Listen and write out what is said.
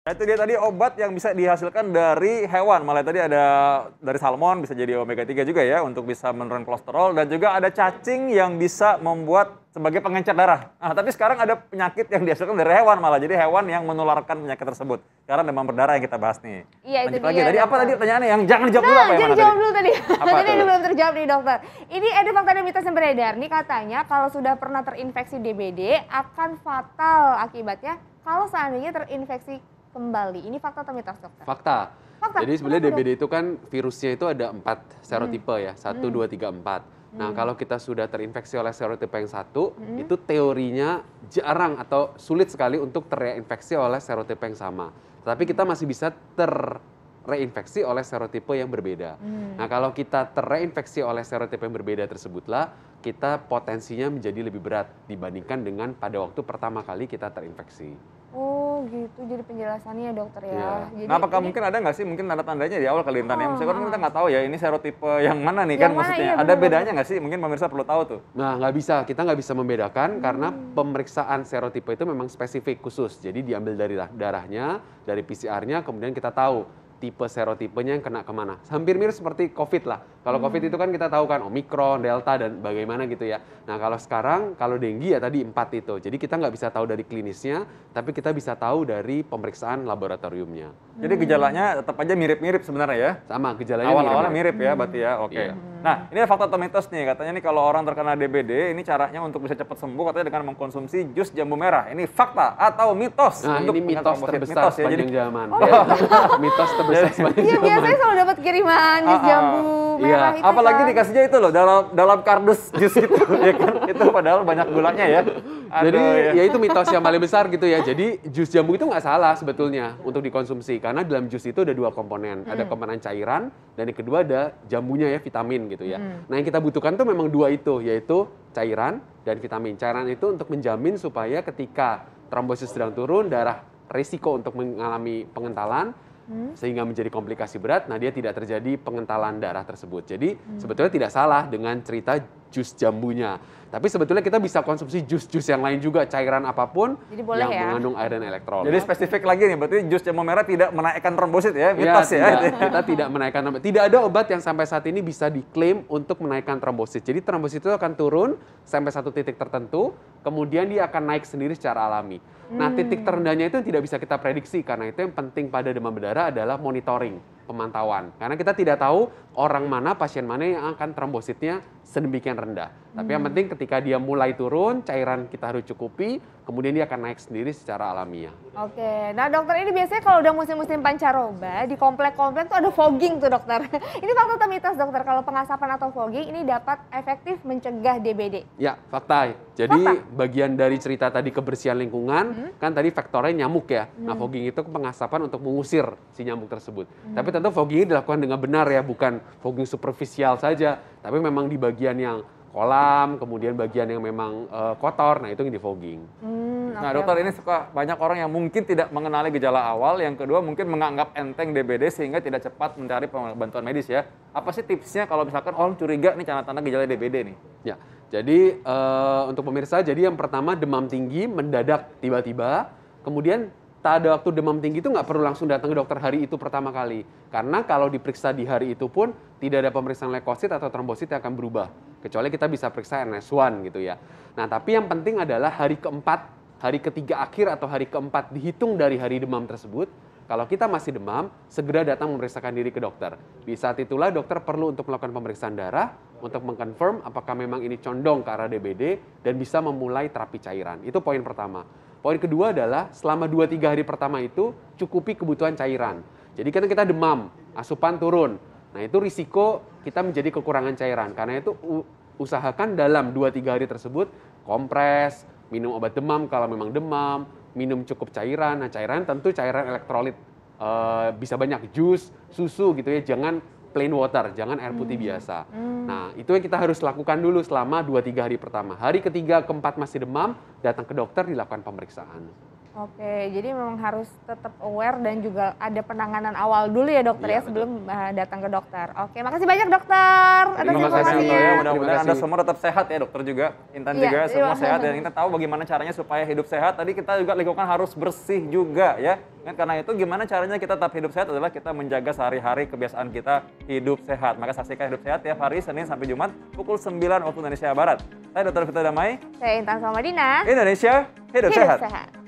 Nah, itu dia tadi obat yang bisa dihasilkan dari hewan. Malah tadi ada dari salmon, bisa jadi omega 3 juga ya, untuk bisa menurunkan kolesterol. Dan juga ada cacing yang bisa membuat sebagai pengencer darah. Nah, tapi sekarang ada penyakit yang dihasilkan dari hewan malah. Jadi hewan yang menularkan penyakit tersebut. Sekarang demam berdarah yang kita bahas nih. Iya, itu Lanjut lagi, dia, tadi apa dokter. tadi pertanyaannya? Yang jangan dijawab dulu apa yang jangan mana dijawab tadi? dulu tadi. Apa Tadi tuh? belum terjawab nih dokter. Ini ada fakta dan mitos yang beredar nih, katanya kalau sudah pernah terinfeksi DBD akan fatal akibatnya kalau seandainya terinfeksi kembali. Ini fakta atau mitos, dokter? Fakta. Fakta. Jadi sebenarnya Kenapa, DBD itu kan virusnya itu ada 4 serotipe ya, 1, 2, 3, 4. Nah, kalau kita sudah terinfeksi oleh serotipe yang satu, itu teorinya jarang atau sulit sekali untuk terinfeksi oleh serotipe yang sama. Tapi kita masih bisa reinfeksi oleh serotipe yang berbeda. Nah, kalau kita terreinfeksi oleh serotipe yang berbeda tersebutlah, kita potensinya menjadi lebih berat dibandingkan dengan pada waktu pertama kali kita terinfeksi. Oh gitu, jadi penjelasannya ya dokter ya. Iya. Jadi Nah, apakah ini- mungkin ada nggak sih mungkin tanda-tandanya di awal kali Intan ya? Misalkan kita nggak tahu ya ini serotipe yang mana nih kan Yang mana, maksudnya. iya, Ada benar-benar. bedanya nggak sih? Mungkin pemirsa perlu tahu tuh. Nah, kita nggak bisa membedakan karena pemeriksaan serotipe itu memang spesifik khusus. Jadi diambil dari darahnya, dari PCR-nya, kemudian kita tahu tipe serotipenya yang kena kemana. Hampir mirip seperti COVID lah. Kalau COVID itu kan kita tahu kan Omikron, Delta, dan bagaimana gitu ya. Nah, kalau sekarang, kalau dengue ya tadi 4 itu. Jadi kita nggak bisa tahu dari klinisnya, tapi kita bisa tahu dari pemeriksaan laboratoriumnya. Jadi gejalanya tetap aja mirip-mirip sebenarnya ya. Sama, gejalanya Awal-awalnya mirip. mirip ya berarti ya, oke. Iya. Nah, ini ada fakta atau mitos nih, katanya nih kalau orang terkena DBD, ini caranya untuk bisa cepat sembuh katanya dengan mengkonsumsi jus jambu merah. Ini fakta atau mitos? Nah, untuk ini mitos mengatasi terbesar mitos ya, sepanjang jadi zaman. Mitos terbesar sepanjang Iya, zaman. biasanya selalu dapat kiriman jus jambu Iya, merah itu apalagi kan. dikasihnya itu loh dalam kardus jus gitu ya kan. Itu padahal banyak gulanya ya. Aduh, Jadi ya. ya itu mitos yang paling besar gitu ya. Jadi jus jambu itu nggak salah sebetulnya untuk dikonsumsi karena dalam jus itu ada 2 komponen, ada komponen cairan dan yang kedua ada jambunya ya, vitamin gitu ya. Nah, yang kita butuhkan tuh memang 2 itu, yaitu cairan dan vitamin. Cairan itu untuk menjamin supaya ketika trombosit sedang turun, darah risiko untuk mengalami pengentalan sehingga menjadi komplikasi berat, nah dia tidak terjadi pengentalan darah tersebut. Jadi sebetulnya tidak salah dengan cerita jus jambunya. Tapi sebetulnya kita bisa konsumsi jus-jus yang lain juga, cairan apapun Jadi boleh yang ya? mengandung air dan elektrolit. Jadi spesifik lagi nih, berarti jus jambu merah tidak menaikkan trombosit ya, mitos ya. Kita tidak menaikkan trombosit. Tidak ada obat yang sampai saat ini bisa diklaim untuk menaikkan trombosit. Jadi trombosit itu akan turun sampai satu titik tertentu, kemudian dia akan naik sendiri secara alami. Nah, titik terendahnya itu tidak bisa kita prediksi, karena itu yang penting pada demam berdarah adalah monitoring, pemantauan. Karena kita tidak tahu orang mana, pasien mana yang akan trombositnya sedemikian rendah. Tapi yang penting ketika dia mulai turun, cairan kita harus cukupi, kemudian dia akan naik sendiri secara alamiah. Oke, nah dokter ini biasanya kalau udah musim-musim pancaroba di komplek-komplek tuh ada fogging tuh dokter. Ini fakta atau mitos dokter, kalau pengasapan atau fogging ini dapat efektif mencegah DBD? Ya, fakta. Jadi Fakta. bagian dari cerita tadi kebersihan lingkungan, kan tadi faktornya nyamuk ya. Nah, fogging itu pengasapan untuk mengusir si nyamuk tersebut. Tapi tentu fogging ini dilakukan dengan benar ya, bukan fogging superficial saja, tapi memang di bagian yang kolam, kemudian bagian yang memang kotor, nah itu yang di fogging. Nah, dokter, ini suka banyak orang yang mungkin tidak mengenali gejala awal, yang kedua mungkin menganggap enteng DBD sehingga tidak cepat mencari bantuan medis ya. Apa sih tipsnya kalau misalkan orang curiga nih tanda-tanda gejala DBD nih? Ya, jadi untuk pemirsa, jadi yang pertama demam tinggi mendadak tiba-tiba, kemudian pada waktu demam tinggi itu nggak perlu langsung datang ke dokter hari itu pertama kali. Karena kalau diperiksa di hari itu pun tidak ada pemeriksaan leukosit atau trombosit yang akan berubah. Kecuali kita bisa periksa NS1 gitu ya. Nah, tapi yang penting adalah hari keempat, hari ketiga akhir atau hari keempat dihitung dari hari demam tersebut. Kalau kita masih demam, segera datang memeriksakan diri ke dokter. Di saat itulah dokter perlu untuk melakukan pemeriksaan darah untuk mengkonfirm apakah memang ini condong ke arah DBD dan bisa memulai terapi cairan. Itu poin pertama. Poin kedua adalah selama 2-3 hari pertama itu cukupi kebutuhan cairan. Jadi kan kita demam, asupan turun. Nah, itu risiko kita menjadi kekurangan cairan. Karena itu usahakan dalam 2-3 hari tersebut kompres, minum obat demam kalau memang demam, minum cukup cairan. Nah, cairan tentu cairan elektrolit, bisa banyak jus, susu gitu ya, jangan plain water, jangan air putih biasa. Nah, itu yang kita harus lakukan dulu selama 2-3 hari pertama. Hari ketiga, keempat masih demam, datang ke dokter, dilakukan pemeriksaan. Oke, jadi memang harus tetap aware dan juga ada penanganan awal dulu ya dokter Iya, ya sebelum datang ke dokter. Oke, makasih banyak dokter atas Terima kasih informasinya. Contoh ya, Terima mudah-mudahan Anda kasih. semua tetap sehat ya dokter juga, Intan Iya, juga semua iya. sehat dan kita tahu bagaimana caranya supaya hidup sehat. Tadi kita juga lingkungan harus bersih juga ya. Kan karena itu gimana caranya kita tetap hidup sehat adalah kita menjaga sehari-hari kebiasaan kita hidup sehat. Maka saksikan Hidup Sehat tiap hari Senin sampai Jumat pukul 9 waktu Indonesia Barat. Saya Dr. Vita Damai, Saya Intan Salmadina. Indonesia hidup sehat. Sehat.